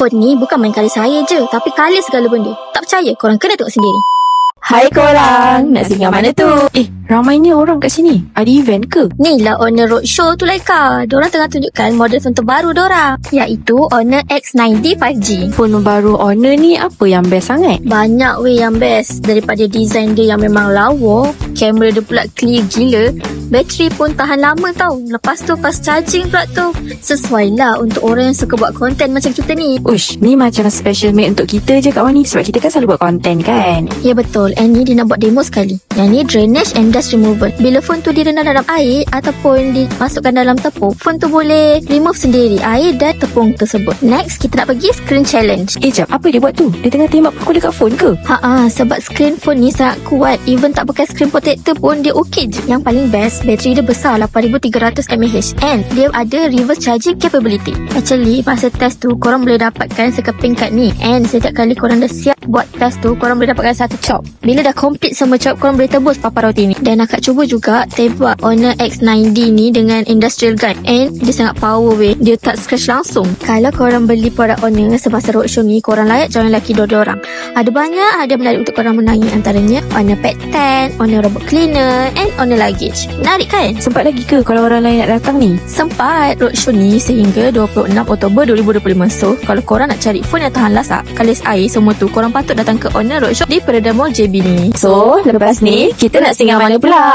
Phone ni bukan main kali saya je, tapi kali segala benda. Tak percaya? Korang kena tengok sendiri. Hai korang, nak singgah mana tu? Ramainya orang kat sini. Ada event ke? Ni lah Honor Roadshow tu Laika. Diorang tengah tunjukkan model phone terbaru diorang, iaitu Honor X90 5G. Phone baru Honor ni apa yang best sangat? Banyak weh yang best. Daripada design dia yang memang lawa, kamera dia pula clear gila, bateri pun tahan lama tau. Lepas tu fast charging pula tu. Sesuai lah untuk orang yang suka buat konten macam kita ni. Ush, ni macam special made untuk kita je Kak Wani. Sebab kita kan selalu buat konten kan? Ya betul. And ni dia nak buat demo sekali. Yang ni drainage and dust removal. Bila phone tu direndam dalam air ataupun dimasukkan dalam tepung, phone tu boleh remove sendiri air dan tepung tersebut. Next, kita nak pergi screen challenge. Jap, apa dia buat tu? Dia tengah tembak paku dekat phone ke? Sebab screen phone ni sangat kuat. Even tak pakai screen protector pun dia okey je. Yang paling best, bateri dia besar 8300 mAh and dia ada reverse charging capability. Actually, masa test tu korang boleh dapatkan sekeping kad ni, and setiap kali korang dah siap buat test tu, korang boleh dapatkan satu chop. Bila dah complete semua chop, korang boleh tebus papan roti ni. Dan akak cuba juga tembak Honor X90 ni dengan industrial gun, and dia sangat power weh. Dia tak scratch langsung. Kalau korang beli produk Honor semasa roadshow ni, korang layak join lelaki dua orang. Ada banyak hadiah menarik untuk korang menangi, antaranya Honor Pet Tent, Honor Robot Cleaner and Honor Luggage. Menarik kan? Sempat lagi ke kalau orang lain nak datang ni? Sempat. Roadshow ni sehingga 26 Oktober 2025. So, kalau korang nak cari phone yang tahan lasak, kalis air semua tu, korang patut datang ke Honor Roadshow di Peredamal JB ni. So, lepas ni kita nak singgah mana pula?